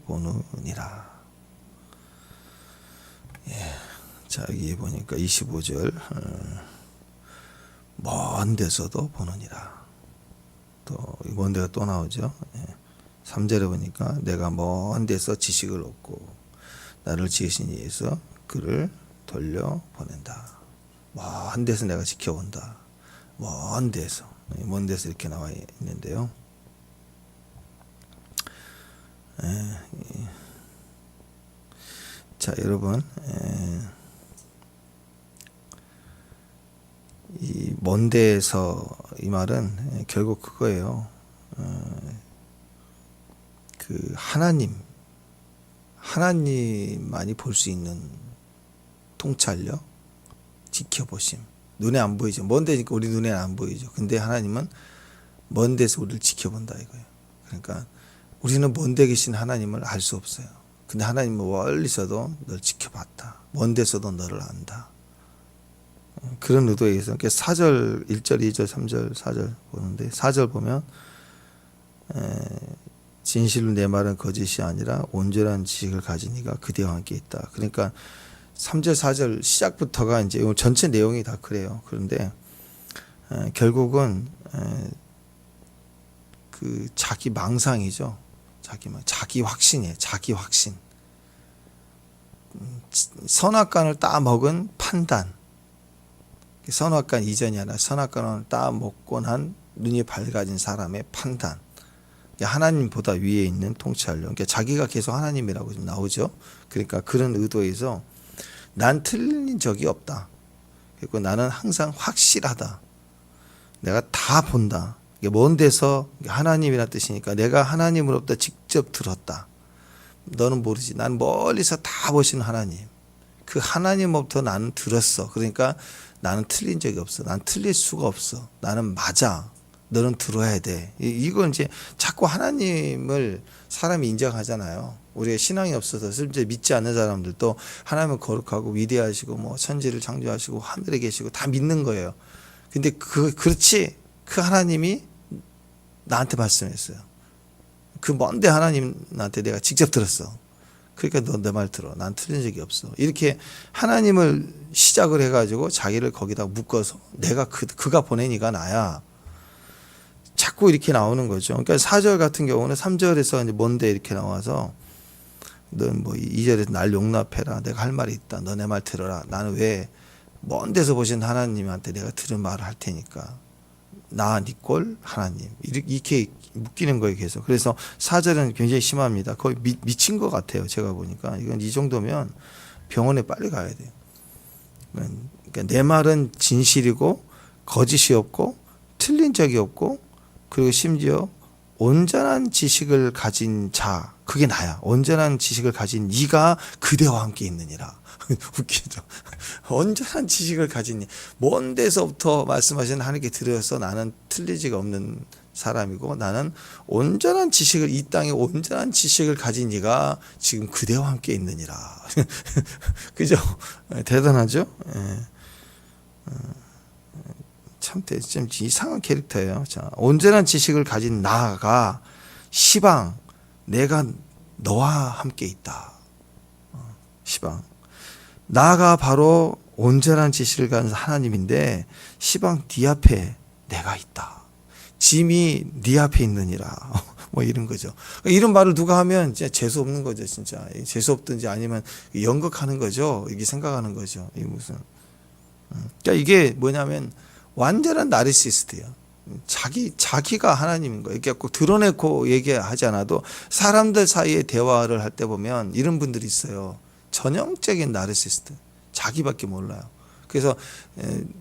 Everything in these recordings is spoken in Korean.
보느니라. 자, 여기 보니까 25절 먼 데서도 보느니라. 또 먼 데가 또 나오죠. 3절에 보니까 내가 먼 데서 지식을 얻고 나를 지으신 이에서 그를 돌려보낸다. 먼 데서 내가 지켜본다. 먼 데서 이렇게 나와 있는데요. 자, 여러분, 이 먼 데에서 이 말은 결국 그거예요. 그 하나님만이 볼 수 있는 통찰력, 지켜보심. 눈에 안 보이죠. 먼 데니까 우리 눈에는 안 보이죠. 근데 하나님은 먼 데서 우리를 지켜본다 이거예요. 그러니까 우리는 먼 데 계신 하나님을 알 수 없어요. 근데 하나님은 멀리서도 널 지켜봤다. 먼 데서도 너를 안다. 그런 의도에 의해서 4절, 1절, 2절, 3절, 4절 보는데 4절 보면 진실로 내 말은 거짓이 아니라 온전한 지식을 가진 이가 그대와 함께 있다. 그러니까 3절, 4절 시작부터가 이제 전체 내용이 다 그래요. 그런데 결국은 그 자기 망상이죠. 자기 확신이에요. 자기 확신. 선악과를 따 먹은 판단. 선악과 이전이 아니라 선악과를 따 먹고 난 눈이 밝아진 사람의 판단. 하나님보다 위에 있는 통찰력. 그러니까 자기가 계속 하나님이라고 나오죠. 그러니까 그런 의도에서 난 틀린 적이 없다. 그리고 나는 항상 확실하다. 내가 다 본다. 먼 데서 하나님이라는 뜻이니까 내가 하나님으로부터 직접 들었다. 너는 모르지. 난 멀리서 다 보시는 하나님. 그 하나님으로부터 나는 들었어. 그러니까 나는 틀린 적이 없어. 난 틀릴 수가 없어. 나는 맞아. 너는 들어야 돼. 이건 이제 자꾸 하나님을 사람이 인정하잖아요. 우리가 신앙이 없어서 실제 믿지 않는 사람들도 하나님은 거룩하고 위대하시고 뭐 천지를 창조하시고 하늘에 계시고 다 믿는 거예요. 근데 그렇지. 그 하나님이 나한테 말씀했어요. 그 먼데 하나님 나한테 내가 직접 들었어. 그러니까 너 내 말 들어. 난 틀린 적이 없어. 이렇게 하나님을 시작을 해가지고 자기를 거기다 묶어서 내가 그가 보내니까 나야. 자꾸 이렇게 나오는 거죠. 그러니까 4절 같은 경우는 3절에서 이제 뭔데 이렇게 나와서 넌 뭐 2절에서 날 용납해라. 내가 할 말이 있다. 너 내 말 들어라. 나는 왜 먼 데서 보신 하나님한테 내가 들은 말을 할 테니까. 나 니 꼴 하나님. 이렇게 묶이는 거예요, 계속. 그래서 4절은 굉장히 심합니다. 거의 미친 것 같아요. 제가 보니까. 이건 이 정도면 병원에 빨리 가야 돼요. 그러니까 내 말은 진실이고 거짓이 없고 틀린 적이 없고 그리고 심지어 온전한 지식을 가진 자, 그게 나야. 온전한 지식을 가진 네가 그대와 함께 있느니라. 웃기죠. 온전한 지식을 가진 이. 먼 데서부터 말씀하시는 하나님께 들어서 나는 틀리지가 없는 사람이고 나는 온전한 지식을 이 땅에 온전한 지식을 가진 이가 지금 그대와 함께 있느니라. 그죠? 대단하죠? 참 이상한 캐릭터예요. 자, 온전한 지식을 가진 나가 시방 내가 너와 함께 있다. 시방 나가 바로 온전한 지식을 가진 하나님인데 시방 네 앞에 내가 있다. 짐이 네 앞에 있느니라. 뭐 이런 거죠. 이런 말을 누가 하면 진짜 재수 없는 거죠. 진짜 재수 없든지 아니면 연극하는 거죠. 이게 생각하는 거죠. 이 무슨 그러니까 이게 뭐냐면 완전한 나르시스트예요. 자기가 하나님인 거예요. 이렇게 꼭 드러내고 얘기하지 않아도 사람들 사이에 대화를 할 때 보면 이런 분들이 있어요. 전형적인 나르시스트. 자기밖에 몰라요. 그래서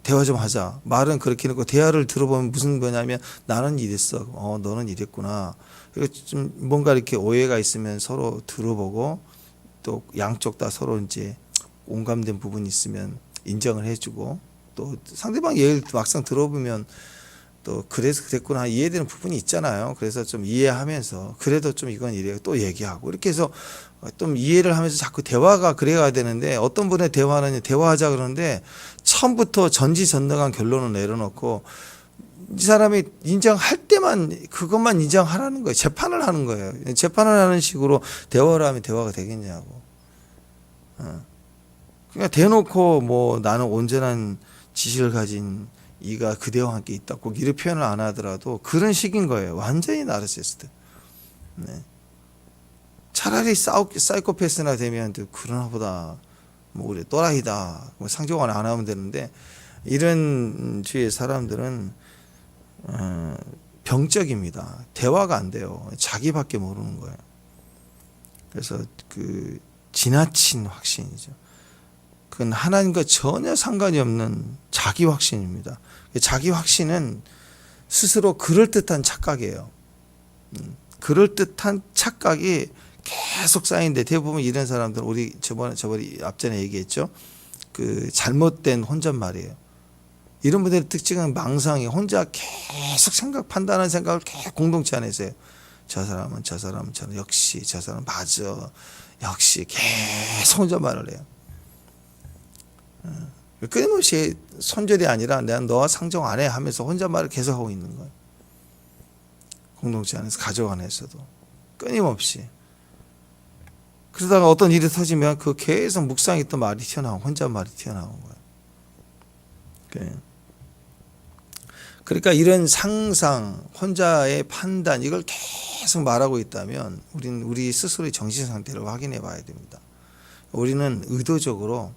대화 좀 하자. 말은 그렇게 해놓고 대화를 들어보면 무슨 거냐면 나는 이랬어. 너는 이랬구나. 그리고 좀 뭔가 이렇게 오해가 있으면 서로 들어보고 또 양쪽 다 서로 이제 공감된 부분이 있으면 인정을 해주고 또 상대방 얘기를 막상 들어보면 또 그래서 그랬구나 이해되는 부분이 있잖아요. 그래서 좀 이해하면서 그래도 좀 이건 이래요. 또 얘기하고 이렇게 해서 좀 이해를 하면서 자꾸 대화가 그래야 되는데 어떤 분의 대화는 대화하자 그러는데 처음부터 전지전능한 결론을 내려놓고 이 사람이 인정할 때만 그것만 인정하라는 거예요. 재판을 하는 거예요. 재판을 하는 식으로 대화를 하면 대화가 되겠냐고. 그러니까 대놓고 뭐 나는 온전한 지식을 가진 이가 그대와 함께 있다. 꼭 이렇게 표현을 안 하더라도 그런 식인 거예요. 완전히 나르시스트. 네. 차라리 사이코패스나 되면 그러나 보다 뭐 우리 또라이다. 뭐 상종을 안 하면 되는데 이런 주위의 사람들은 병적입니다. 대화가 안 돼요. 자기밖에 모르는 거예요. 그래서 그 지나친 확신이죠. 그건 하나님과 전혀 상관이 없는 자기 확신입니다. 자기 확신은 스스로 그럴듯한 착각이에요. 그럴듯한 착각이 계속 쌓이는데 대부분 이런 사람들은 우리 저번에 앞전에 얘기했죠. 그 잘못된 혼잣말이에요. 이런 분들의 특징은 망상이 혼자 계속 판단하는 생각을 계속 공동체 안에서 해요. 저 사람은 저는 역시 저 사람 맞아. 역시 계속 혼잣말을 해요. 끊임없이 손절이 아니라 내가 너와 상종 안 해 하면서 혼잣말을 계속하고 있는 거예요. 공동체 안에서 가족 안에서도 끊임없이. 그러다가 어떤 일이 터지면 그 계속 묵상했던 말이 튀어나오고 혼잣말이 튀어나오는 거예요. 그러니까 이런 상상, 혼자의 판단 이걸 계속 말하고 있다면 우리 스스로의 정신 상태를 확인해 봐야 됩니다. 우리는 의도적으로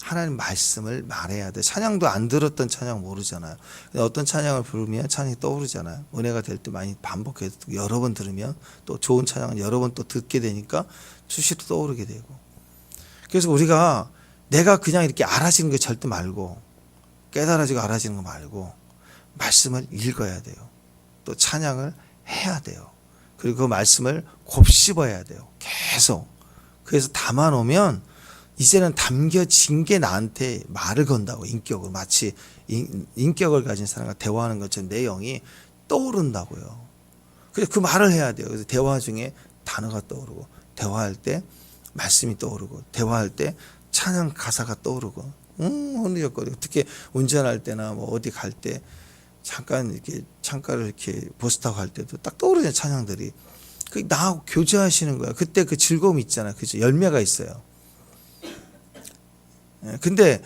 하나님 말씀을 말해야 돼. 찬양도 안 들었던 찬양 모르잖아요. 어떤 찬양을 부르면 찬양이 떠오르잖아요. 은혜가 될 때 많이 반복해서 여러 번 들으면 또 좋은 찬양을 여러 번 또 듣게 되니까 수시로 떠오르게 되고. 그래서 우리가 내가 그냥 이렇게 알아지는 거 절대 말고 깨달아지고 알아지는 거 말고 말씀을 읽어야 돼요. 또 찬양을 해야 돼요. 그리고 그 말씀을 곱씹어야 돼요. 계속. 그래서 담아놓으면 이제는 담겨진 게 나한테 말을 건다고. 인격으로 마치 인격을 가진 사람과 대화하는 것처럼 내 영이 떠오른다고요. 그래서 그 말을 해야 돼요. 그래서 대화 중에 단어가 떠오르고 대화할 때 말씀이 떠오르고 대화할 때 찬양 가사가 떠오르고 흔들거리고 특히 운전할 때나 뭐 어디 갈 때 잠깐 이렇게 창가를 이렇게 버스 타고 갈 때도 딱 떠오르는 찬양들이 그 나하고 교제하시는 거야. 그때 그 즐거움이 있잖아요. 그죠? 열매가 있어요. 근데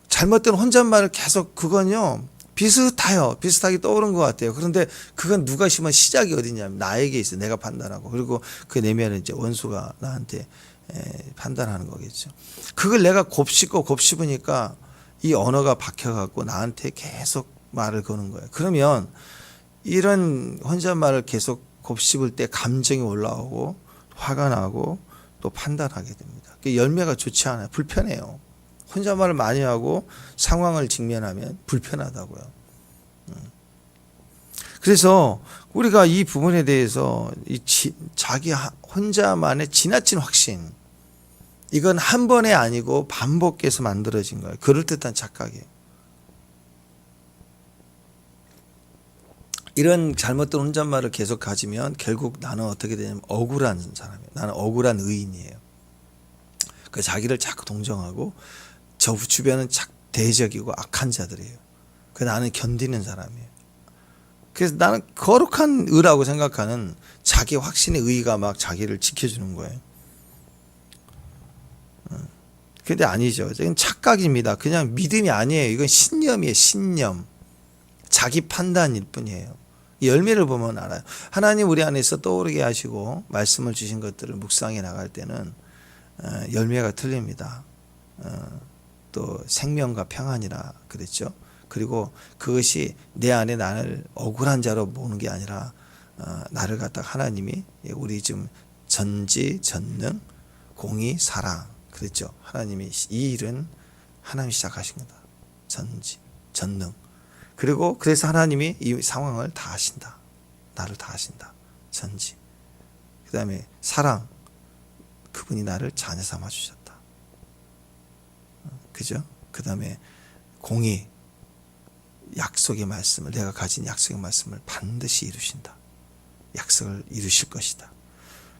잘못된 혼잣말을 계속 그건요 비슷하게 떠오른 것 같아요. 그런데 그건 누가 심한 시작이 어디냐면 나에게 있어요. 내가 판단하고 그리고 그 내면은 이제 원수가 나한테 판단하는 거겠죠. 그걸 내가 곱씹으니까 이 언어가 박혀갖고 나한테 계속 말을 거는 거예요. 그러면 이런 혼잣말을 계속 곱씹을 때 감정이 올라오고 화가 나고 또 판단하게 됩니다. 열매가 좋지 않아요. 불편해요. 혼잣말을 많이 하고 상황을 직면하면 불편하다고요. 그래서 우리가 이 부분에 대해서 자기 혼자만의 지나친 확신, 이건 한 번에 아니고 반복해서 만들어진 거예요. 그럴듯한 착각이에요. 이런 잘못된 혼잣말을 계속 가지면 결국 나는 어떻게 되냐면 억울한 사람이에요. 나는 억울한 의인이에요. 그 자기를 자꾸 동정하고 저 주변은 대적이고 악한 자들이에요. 그 나는 견디는 사람이에요. 그래서 나는 거룩한 의라고 생각하는 자기 확신의 의가 막 자기를 지켜주는 거예요. 근데 아니죠. 이건 착각입니다. 그냥 믿음이 아니에요. 이건 신념이에요. 신념. 자기 판단일 뿐이에요. 이 열매를 보면 알아요. 하나님 우리 안에서 떠오르게 하시고 말씀을 주신 것들을 묵상해 나갈 때는 열매가 틀립니다. 또 생명과 평안이라 그랬죠. 그리고 그것이 내 안에 나를 억울한 자로 보는 게 아니라 나를 갖다가 하나님이 우리 지금 전지, 전능, 공의, 사랑 그랬죠. 하나님이 이 일은 하나님이 시작하신 거다. 전지, 전능. 그리고 그래서 하나님이 이 상황을 다 하신다. 나를 다 하신다. 전지. 그 다음에 사랑. 그분이 나를 자녀 삼아 주셨다. 그죠? 그 다음에 공의. 약속의 말씀을 내가 가진 약속의 말씀을 반드시 이루신다. 약속을 이루실 것이다.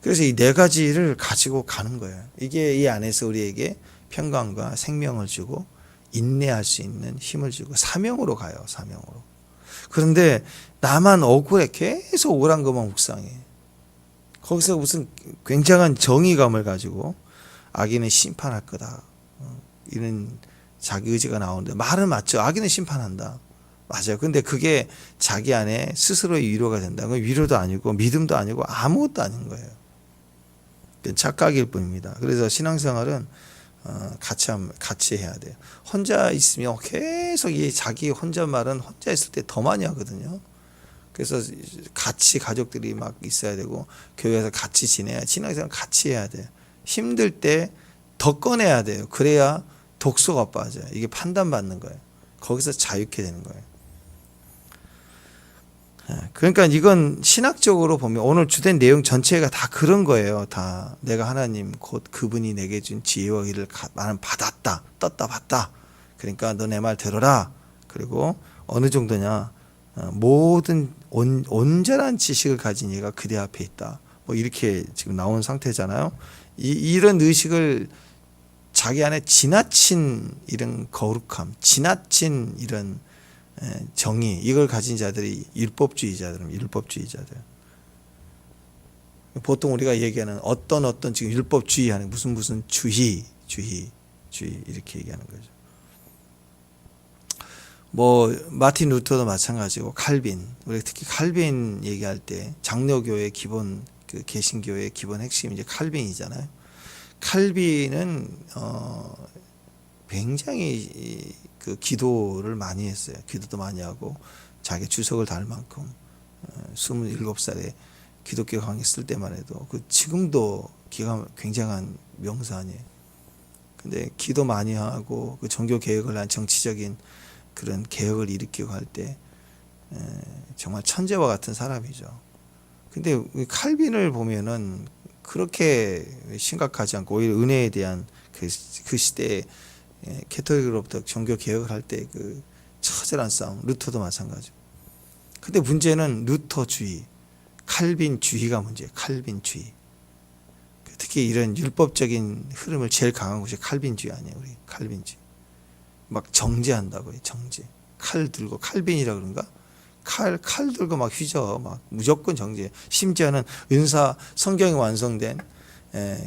그래서 이 네 가지를 가지고 가는 거예요. 이게 이 안에서 우리에게 평강과 생명을 주고 인내할 수 있는 힘을 주고 사명으로 가요. 사명으로. 그런데 나만 억울해. 계속 억울한 것만 묵상해. 거기서 무슨 굉장한 정의감을 가지고 악인은 심판할 거다. 이런 자기 의지가 나오는데 말은 맞죠. 악인은 심판한다. 맞아요. 근데 그게 자기 안에 스스로의 위로가 된다. 그건 위로도 아니고 믿음도 아니고 아무것도 아닌 거예요. 착각일 뿐입니다. 그래서 신앙생활은 같이 해야 돼요. 혼자 있으면 계속 이 자기 혼잣말은 혼자 있을 때 더 많이 하거든요. 그래서 같이 가족들이 막 있어야 되고 교회에서 같이 지내야 신앙생활 같이 해야 돼요. 힘들 때 더 꺼내야 돼요. 그래야 독소가 빠져요. 이게 판단받는 거예요. 거기서 자유케 되는 거예요. 그러니까 이건 신학적으로 보면 오늘 주된 내용 전체가 다 그런 거예요. 다 내가 하나님 곧 그분이 내게 준 지혜와 의를 나는 받았다. 떴다 봤다. 그러니까 너 내 말 들어라. 그리고 어느 정도냐. 모든 온전한 지식을 가진 얘가 그대 앞에 있다. 뭐 이렇게 지금 나온 상태잖아요. 이런 의식을 자기 안에 지나친 이런 거룩함, 지나친 이런 정의, 이걸 가진 자들이 율법주의자들. 보통 우리가 얘기하는 어떤 지금 율법주의하는 무슨 주의 이렇게 얘기하는 거죠. 뭐 마틴 루터도 마찬가지고 칼빈, 우리가 특히 칼빈 얘기할 때 장로교의 기본 그 개신교의 기본 핵심이 이제 칼빈이잖아요. 칼빈은 굉장히 그 기도를 많이 했어요. 기도도 많이 하고 자기 주석을 달 만큼 27살에 기독교 강의 쓸 때만 해도 그 지금도 굉장한 명산이에요. 근데 기도 많이 하고 그 종교 개혁을 한 정치적인 그런 개혁을 일으키고 할 때 정말 천재와 같은 사람이죠. 근데 칼빈을 보면은 그렇게 심각하지 않고 오히려 은혜에 대한 그 시대에 캐톨릭으로부터 종교 개혁을 할 때 그 처절한 싸움, 루터도 마찬가지고. 근데 문제는 루터주의, 칼빈주의가 문제예요. 칼빈주의. 특히 이런 율법적인 흐름을 제일 강한 곳이 칼빈주의 아니에요. 우리 칼빈주의. 막 정죄한다고요. 정죄. 칼 들고 칼빈이라 그런가? 칼 들고 막 휘저 막 무조건 정죄. 심지어는 성경이 완성된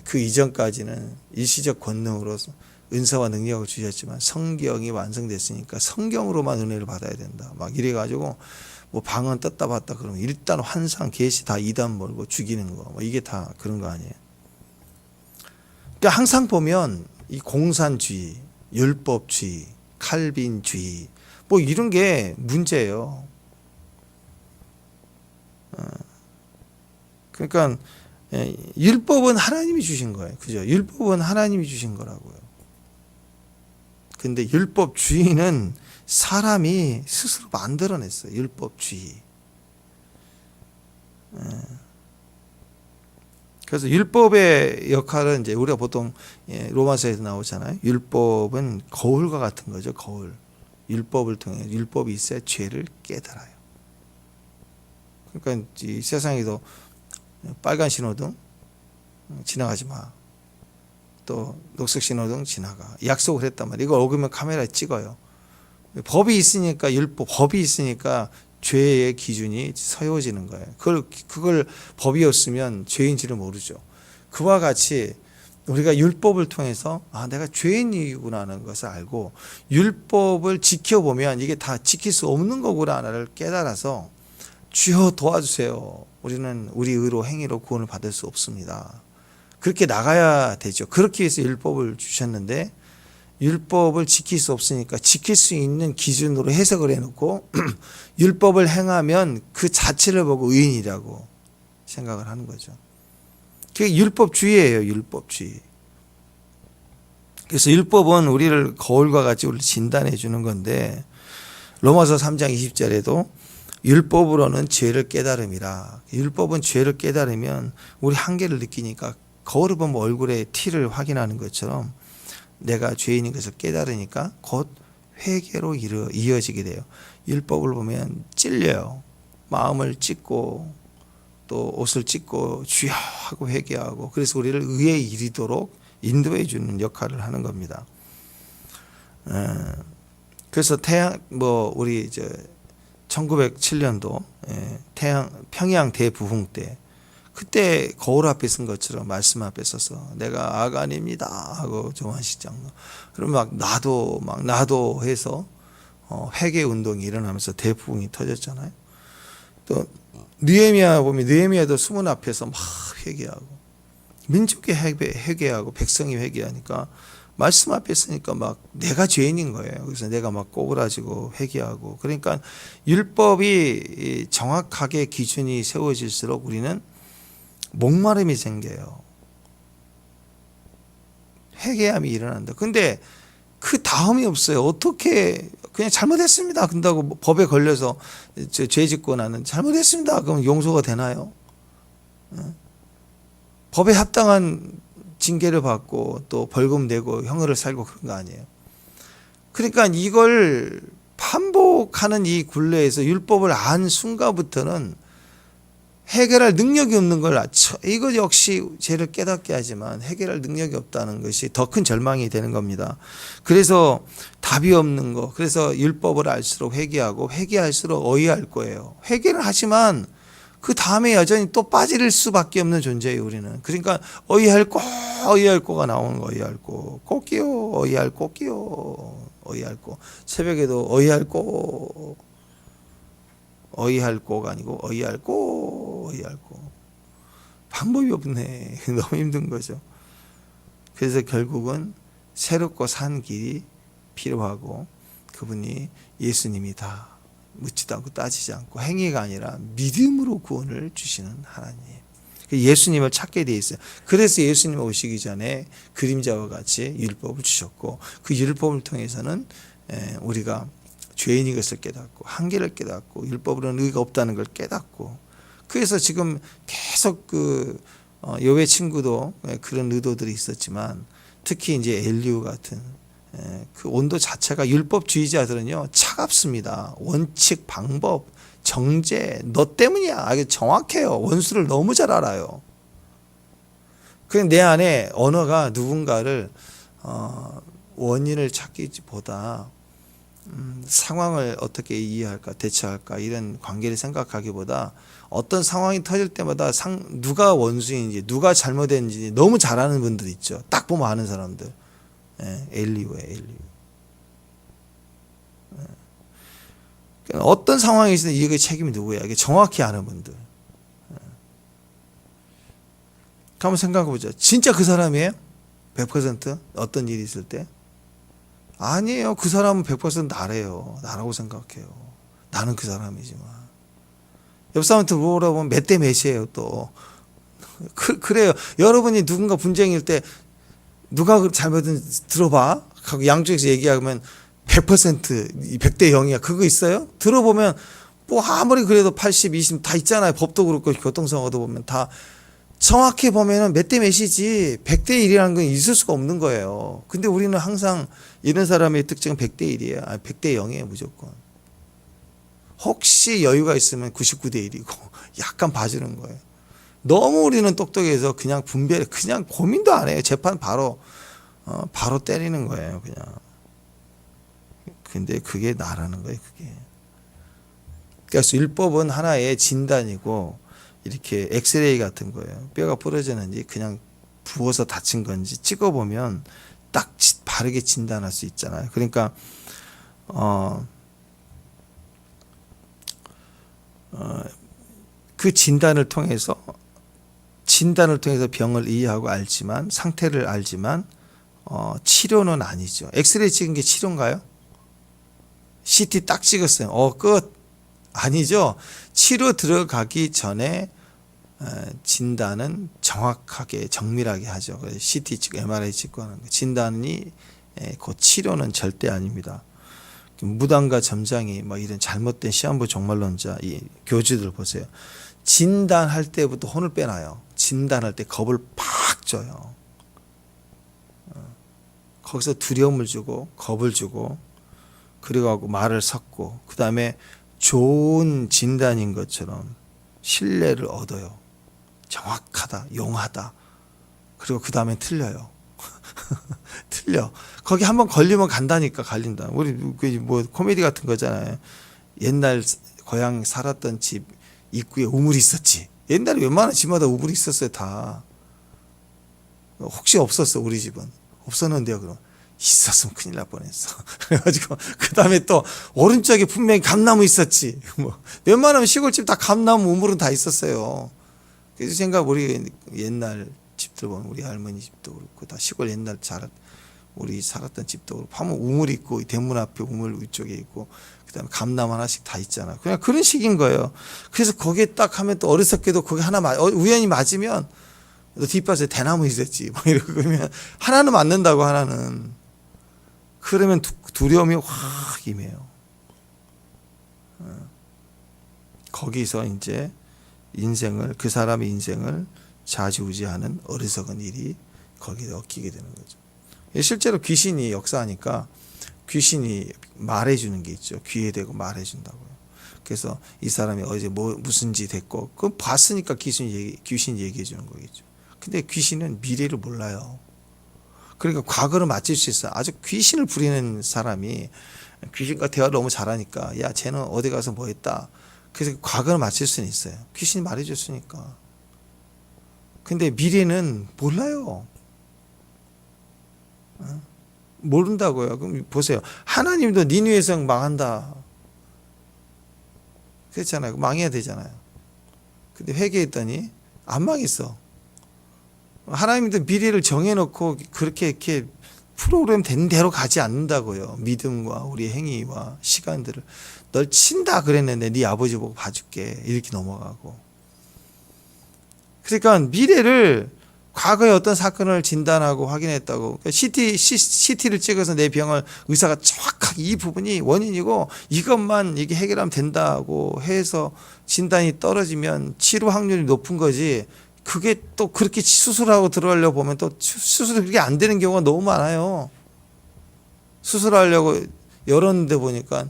그 이전까지는 일시적 권능으로서 은사와 능력을 주셨지만 성경이 완성됐으니까 성경으로만 은혜를 받아야 된다. 막 이래가지고 뭐 방언 떴다 봤다 그러면 일단 환상 계시 다 이단 몰고 죽이는 거. 뭐 이게 다 그런 거 아니에요. 그러니까 항상 보면 이 공산주의, 율법주의, 칼빈주의 뭐 이런 게 문제예요. 그러니까 율법은 하나님이 주신 거예요. 그죠? 율법은 하나님이 주신 거라고요. 근데 율법주의는 사람이 스스로 만들어냈어요. 율법주의. 그래서 율법의 역할은 이제 우리가 보통 로마서에서 나오잖아요. 율법은 거울과 같은 거죠. 거울. 율법을 통해 율법이 있어야 죄를 깨달아요. 그러니까 이 세상에도 빨간 신호등 지나가지 마. 또 녹색 신호등 지나가. 약속을 했단 말이에요. 이거 어기면 카메라에 찍어요. 법이 있으니까 법이 있으니까 죄의 기준이 서여워지는 거예요. 그걸 법이었으면 죄인지를 모르죠. 그와 같이 우리가 율법을 통해서 내가 죄인이구나 하는 것을 알고 율법을 지켜보면 이게 다 지킬 수 없는 거구나를 깨달아서 주여 도와주세요. 우리는 우리 의로 행위로 구원을 받을 수 없습니다. 그렇게 나가야 되죠. 그렇게 해서 율법을 주셨는데 율법을 지킬 수 없으니까 지킬 수 있는 기준으로 해석을 해놓고 율법을 행하면 그 자체를 보고 의인이라고 생각을 하는 거죠. 그게 율법주의예요. 율법주의. 그래서 율법은 우리를 거울과 같이 우리를 진단해 주는 건데 로마서 3장 20절에도 율법으로는 죄를 깨달음이라. 율법은 죄를 깨달으면 우리 한계를 느끼니까 거울을 보면 얼굴에 티를 확인하는 것처럼 내가 죄인인 것을 깨달으니까 곧 회개로 이어지게 돼요. 율법을 보면 찔려요. 마음을 찢고 또 옷을 찢고 주여 하고 회개하고 그래서 우리를 의에 이르도록 인도해 주는 역할을 하는 겁니다. 그래서 우리 1907년도 평양 대부흥 때 그때 거울 앞에 쓴 것처럼 말씀 앞에 서서 내가 아간입니다 하고 조한식 장로 그러면 막 나도 해서 회개 운동이 일어나면서 대부흥이 터졌잖아요. 또 느헤미야 보면 느헤미야도 수문 앞에서 막 회개하고 민족이 회개하고 백성이 회개하니까 말씀 앞에 있으니까 막 내가 죄인인 거예요. 그래서 내가 막 꼬부라지고 회개하고 그러니까 율법이 정확하게 기준이 세워질수록 우리는 목마름이 생겨요. 회개함이 일어난다. 근데 그 다음이 없어요. 어떻게 그냥 잘못했습니다. 근다고 법에 걸려서 죄 짓고 나는 잘못했습니다. 그럼 용서가 되나요? 법에 합당한 징계를 받고 또 벌금 내고 형을 살고 그런 거 아니에요. 그러니까 이걸 반복하는 이 굴레에서 율법을 안 순간부터는 해결할 능력이 없는 걸 이거 역시 죄를 깨닫게 하지만 해결할 능력이 없다는 것이 더 큰 절망이 되는 겁니다. 그래서 답이 없는 거. 그래서 율법을 알수록 회개하고 회개할수록 어이할 거예요. 회개를 하지만 그 다음에 여전히 또 빠질 수밖에 없는 존재예요, 우리는. 그러니까 어이할 거가 나오는 거, 어이할 거. 꽃기요, 어이할 꽃기요, 어이할 거. 새벽에도 어이할 거. 어이할 거가 아니고 어이할 거. 방법이 없네. 너무 힘든 거죠. 그래서 결국은 새롭고 산 길이 필요하고 그분이 예수님이다. 묻지도 않고 따지지 않고 행위가 아니라 믿음으로 구원을 주시는 하나님. 예수님을 찾게 돼 있어요. 그래서 예수님 오시기 전에 그림자와 같이 율법을 주셨고 그 율법을 통해서는 우리가 죄인인 것을 깨닫고 한계를 깨닫고 율법으로는 의가 없다는 걸 깨닫고 그래서 지금 계속 여의 친구도 그런 의도들이 있었지만 특히 이제 엘리우 같은 그 온도 자체가 율법주의자들은요 차갑습니다. 원칙, 방법, 정죄 너 때문이야. 아주 정확해요. 원수를 너무 잘 알아요. 그냥 내 안에 언어가 누군가를 원인을 찾기보다 상황을 어떻게 이해할까 대처할까 이런 관계를 생각하기보다 어떤 상황이 터질 때마다 누가 원수인지 누가 잘못했는지 너무 잘 아는 분들 있죠. 딱 보면 아는 사람들. 엘리우예요. 어떤 상황에 있어도 이게 책임이 누구야? 이게 정확히 아는 분들. 한번 생각해 보자. 진짜 그 사람이에요? 100% 어떤 일이 있을 때? 아니에요. 그 사람은 100% 나래요. 나라고 생각해요. 나는 그 사람이지만. 옆 사람한테 물어보면 몇 대 몇이에요 또. 그래요. 여러분이 누군가 분쟁일 때 누가 잘못은 들어봐. 하고 양쪽에서 얘기하면 100% 100대 0이야. 그거 있어요? 들어보면 뭐 아무리 그래도 80, 20 다 있잖아요. 법도 그렇고 교통사고도 보면 다 정확히 보면은 몇 대 몇이지 100대 1이라는 건 있을 수가 없는 거예요. 근데 우리는 항상 이런 사람의 특징은 100대 1이에요. 아니 100대 0이에요 무조건. 혹시 여유가 있으면 99대 1이고 약간 봐주는 거예요. 너무 우리는 똑똑해서 그냥 그냥 고민도 안 해요. 재판 바로 때리는 거예요. 그냥. 근데 그게 나라는 거예요. 그게. 그래서 율법은 하나의 진단이고 이렇게 엑스레이 같은 거예요. 뼈가 부러졌는지 그냥 부어서 다친 건지 찍어보면 딱 바르게 진단할 수 있잖아요. 그러니까 그 진단을 통해서 병을 이해하고 알지만 상태를 알지만 치료는 아니죠. 엑스레이 찍은 게 치료인가요? CT 딱 찍었어요. 끝. 아니죠. 치료 들어가기 전에 진단은 정확하게 정밀하게 하죠. CT 찍고 MRI 찍고 하는 거. 진단이 그 치료는 절대 아닙니다. 무당과 점장이 뭐 이런 잘못된 시한부 종말론자 이 교주들 보세요. 진단할 때부터 혼을 빼놔요. 진단할 때 겁을 팍 줘요. 거기서 두려움을 주고 겁을 주고 그리고 말을 섞고 그 다음에 좋은 진단인 것처럼 신뢰를 얻어요. 정확하다, 용하다. 그리고 그 다음에 틀려요. 틀려. 거기 한번 걸리면 간다니까 갈린다. 우리 뭐 코미디 같은 거잖아요. 옛날 고향 살았던 집 입구에 우물이 있었지. 옛날에 웬만한 집마다 우물이 있었어요, 다. 혹시 없었어, 우리 집은. 없었는데요, 그럼. 있었으면 큰일 날 뻔했어. 그래가지고, 그 다음에 또, 오른쪽에 분명히 감나무 있었지. 뭐, 웬만하면 시골집 다 감나무 우물은 다 있었어요. 그래서 생각, 우리 옛날 집들 보면, 우리 할머니 집도 그렇고, 다 시골 옛날 우리 살았던 집도 그렇고, 하면 우물이 있고, 대문 앞에 우물 위쪽에 있고, 그 다음에 감나무 하나씩 다 있잖아. 그냥 그런 식인 거예요. 그래서 거기에 딱 하면 또 어리석게도 거기 하나 우연히 맞으면, 너 뒷밭에 대나무 있었지. 뭐 이러고 그러면, 하나는 맞는다고, 하나는. 그러면 두려움이 확 임해요. 거기서 이제 그 사람의 인생을 좌지우지하는 어리석은 일이 거기에 엮이게 되는 거죠. 실제로 귀신이 역사하니까 귀신이 말해주는 게 있죠. 귀에 대고 말해준다고요. 그래서 이 사람이 어제 무슨 짓 했고, 그건 봤으니까 귀신이 얘기해 주는 거겠죠. 근데 귀신은 미래를 몰라요. 그러니까 과거를 맞출 수 있어요. 아주 귀신을 부리는 사람이 귀신과 대화를 너무 잘하니까, 야, 쟤는 어디 가서 뭐 했다. 그래서 과거를 맞출 수는 있어요. 귀신이 말해줬으니까. 근데 미래는 몰라요. 모른다고요. 그럼 보세요. 하나님도 니느웨 성 망한다. 그랬잖아요. 망해야 되잖아요. 근데 회개했더니 안 망했어. 하나님도 미래를 정해놓고 그렇게 이렇게 프로그램 된 대로 가지 않는다고요. 믿음과 우리 행위와 시간들을. 널 친다 그랬는데 네 아버지 보고 봐줄게. 이렇게 넘어가고. 그러니까 미래를, 과거에 어떤 사건을 진단하고 확인했다고, CT를 찍어서 내 병을 의사가 정확하게 이 부분이 원인이고 이것만 이게 해결하면 된다고 해서 진단이 떨어지면 치료 확률이 높은 거지, 그게 또 그렇게 수술하고 들어가려고 보면 또 수술이 그렇게 안 되는 경우가 너무 많아요. 수술하려고 열었는데 보니까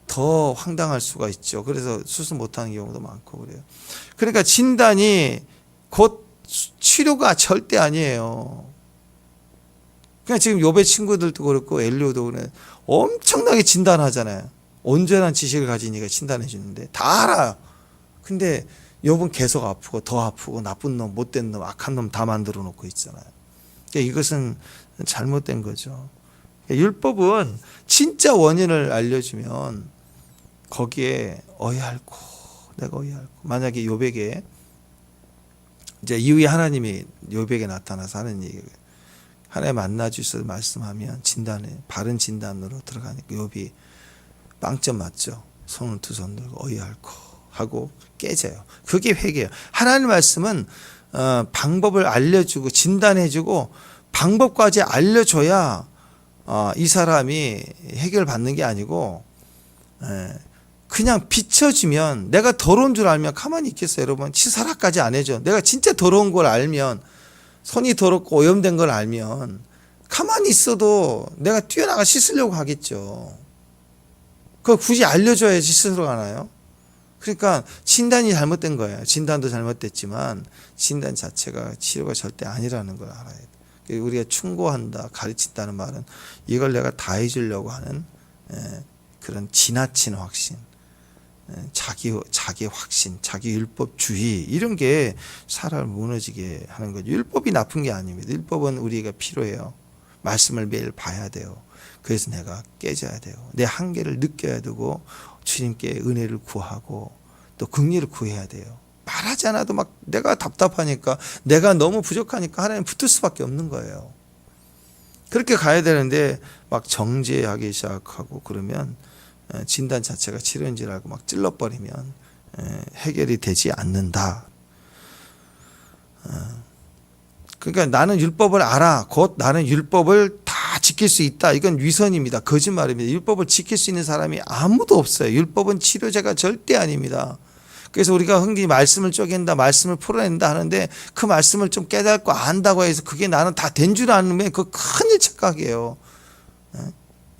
더 황당할 수가 있죠. 그래서 수술 못하는 경우도 많고 그래요. 그러니까 진단이 곧 치료가 절대 아니에요. 그냥 지금 요배 친구들도 그렇고 엘리오도 그래, 엄청나게 진단하잖아요. 온전한 지식을 가지니까 진단해 주는데 다 알아요. 근데 요번 계속 아프고 더 아프고 나쁜 놈, 못된 놈, 악한 놈 다 만들어 놓고 있잖아요. 그러니까 이것은 잘못된 거죠. 그러니까 율법은 진짜 원인을 알려주면 거기에 어이할고, 내가 어이할고. 만약에 욥에게 이제 이후에 하나님이 욥에게 나타나서 하는 얘기, 하나님 만나 주셔서 말씀하면 바른 진단으로 들어가니까 욥이 빵점 맞죠. 손을 두 손 들고 어이할고 하고 깨져요. 그게 회개예요. 하나님 말씀은 방법을 알려주고 진단해주고 방법까지 알려줘야 이 사람이 해결받는 게 아니고, 그냥 비춰주면, 내가 더러운 줄 알면 가만히 있겠어요. 여러분, 치사라까지 안 해줘. 내가 진짜 더러운 걸 알면, 손이 더럽고 오염된 걸 알면 가만히 있어도 내가 뛰어나가 씻으려고 하겠죠. 그거 굳이 알려줘야지 씻으러 가나요? 그러니까 진단이 잘못된 거예요. 진단도 잘못됐지만 진단 자체가 치료가 절대 아니라는 걸 알아야 돼요. 우리가 충고한다, 가르친다는 말은 이걸 내가 다 해주려고 하는 그런 지나친 확신, 자기 확신, 자기 율법주의, 이런 게 사람을 무너지게 하는 거죠. 율법이 나쁜 게 아닙니다. 율법은 우리가 필요해요. 말씀을 매일 봐야 돼요. 그래서 내가 깨져야 돼요. 내 한계를 느껴야 되고 주님께 은혜를 구하고 또 긍휼을 구해야 돼요. 말하지 않아도 막 내가 답답하니까, 내가 너무 부족하니까 하나님 붙을 수밖에 없는 거예요. 그렇게 가야 되는데 막 정죄하기 시작하고 그러면 진단 자체가 치료인 줄 알고 막 찔러버리면 해결이 되지 않는다. 그러니까 나는 율법을 알아. 곧 나는 율법을 다 지킬 수 있다. 이건 위선입니다. 거짓말입니다. 율법을 지킬 수 있는 사람이 아무도 없어요. 율법은 치료제가 절대 아닙니다. 그래서 우리가 흔히 말씀을 쪼갠다, 말씀을 풀어낸다 하는데 그 말씀을 좀 깨닫고 안다고 해서 그게 나는 다 된 줄 아는 그 큰일 착각이에요.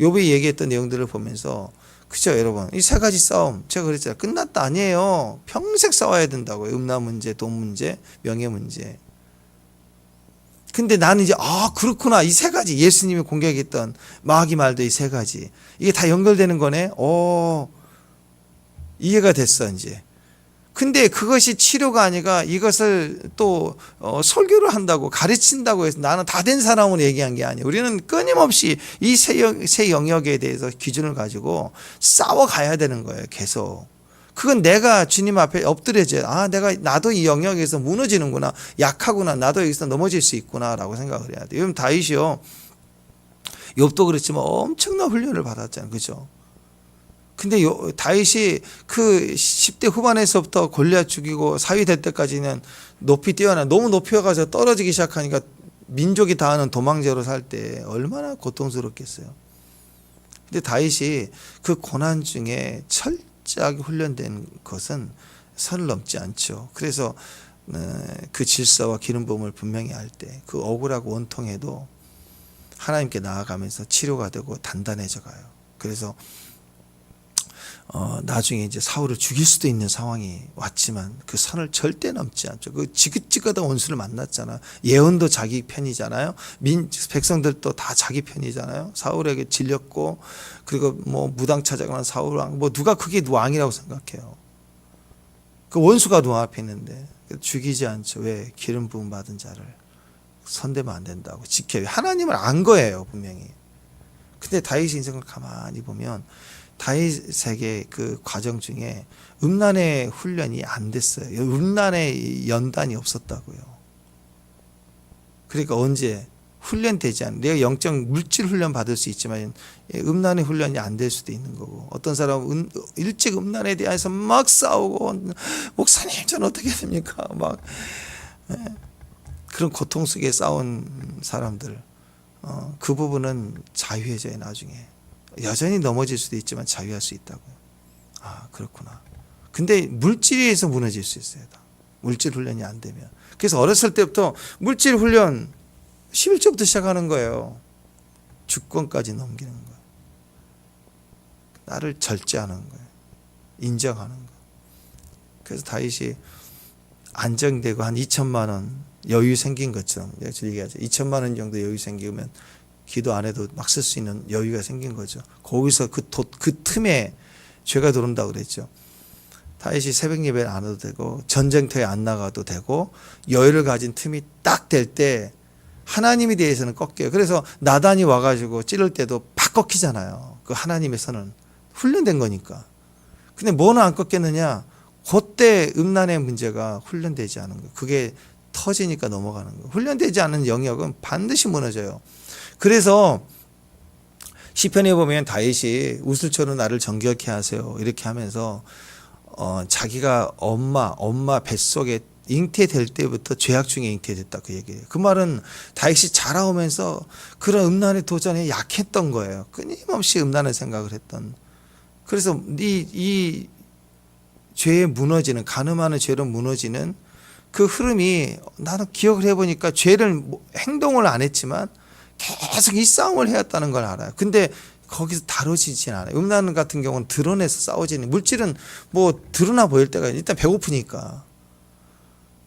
욥이 얘기했던 내용들을 보면서, 그죠 여러분, 이 세 가지 싸움 제가 그랬잖아요. 끝났다 아니에요. 평생 싸워야 된다고요. 음란 문제, 돈 문제, 명예 문제. 근데 나는 이제 그렇구나, 이 세 가지, 예수님이 공격했던 마귀 말도 이 세 가지, 이게 다 연결되는 거네. 이해가 됐어 이제. 근데 그것이 치료가 아니라 이것을 또 설교를 한다고 가르친다고 해서 나는 다 된 사람으로 얘기한 게 아니에요. 우리는 끊임없이 이 새 영역에 대해서 기준을 가지고 싸워가야 되는 거예요. 계속. 그건 내가 주님 앞에 엎드려져야, 아, 나도 이 영역에서 무너지는구나, 약하구나, 나도 여기서 넘어질 수 있구나라고 생각을 해야 돼요. 요즘 다윗이요, 욥도 그렇지만 엄청난 훈련을 받았잖아요. 그죠? 근데 다윗이 그 10대 후반에서부터 골리앗 죽이고 사위 될 때까지는 높이 뛰어나, 너무 높이 가서 떨어지기 시작하니까 민족이 다 하는 도망자로 살 때 얼마나 고통스럽겠어요. 근데 다윗이 그 고난 중에 철저하게 훈련된 것은 선을 넘지 않죠. 그래서 그 질서와 기름 부음을 분명히 알 때 그 억울하고 원통해도 하나님께 나아가면서 치료가 되고 단단해져 가요. 그래서 나중에 이제 사울을 죽일 수도 있는 상황이 왔지만 그 선을 절대 넘지 않죠. 그 지긋지긋한 원수를 만났잖아. 예언도 자기 편이잖아요. 백성들도 다 자기 편이잖아요. 사울에게 질렸고, 그리고 뭐 무당 찾아가는 사울 왕, 뭐 누가 그게 왕이라고 생각해요. 그 원수가 눈 앞에 있는데 죽이지 않죠. 왜? 기름 부음 받은 자를 손대면 안 된다고 지켜요. 하나님을 안 거예요, 분명히. 근데 다윗의 인생을 가만히 보면 다윗에게 그 과정 중에 음란의 훈련이 안 됐어요. 음란의 연단이 없었다고요. 그러니까 언제 훈련되지 않은, 내가 영적 물질 훈련 받을 수 있지만 음란의 훈련이 안 될 수도 있는 거고, 어떤 사람은 일찍 음란에 대해서 막 싸우고, 목사님 저는 어떻게 됩니까? 막 그런 고통 속에 싸운 사람들, 그 부분은 자유해져요. 나중에 여전히 넘어질 수도 있지만 자유할 수 있다고요. 아, 그렇구나. 근데 물질에서 무너질 수 있어요. 물질 훈련이 안 되면. 그래서 어렸을 때부터 물질 훈련 11조부터 시작하는 거예요. 주권까지 넘기는 거예요. 나를 절제하는 거예요. 인정하는 거예요. 그래서 다윗이 안정되고 한 2천만 원 여유 생긴 것처럼, 제가 얘기하죠. 2천만 원 정도 여유 생기면 기도 안 해도 막 쓸 수 있는 여유가 생긴 거죠. 거기서 그 틈에 죄가 들어온다고 그랬죠. 다윗이 새벽 예배를 안 해도 되고 전쟁터에 안 나가도 되고 여유를 가진 틈이 딱 될 때 하나님에 대해서는 꺾여요. 그래서 나단이 와가지고 찌를 때도 팍 꺾이잖아요. 그 하나님의 선은 훈련된 거니까. 근데 뭐는 안 꺾였느냐? 그때 음란의 문제가 훈련되지 않은 거예요. 그게 터지니까 넘어가는 거예요. 훈련되지 않은 영역은 반드시 무너져요. 그래서 시편에 보면 다윗이 우슬초로 나를 정결케 하세요 이렇게 하면서 자기가 엄마 뱃속에 잉태될 때부터 죄악 중에 잉태됐다 그 얘기예요. 그 말은 다윗이 자라오면서 그런 음란의 도전에 약했던 거예요. 끊임없이 음란의 생각을 했던. 그래서 이 죄에 무너지는, 간음하는 죄로 무너지는 그 흐름이, 나는 기억을 해보니까 죄를 행동을 안 했지만 계속 이 싸움을 해왔다는 걸 알아요. 근데 거기서 다뤄지진 않아요. 음란 같은 경우는 드러내서 싸우지는, 물질은 뭐 드러나 보일 때가 일단 배고프니까.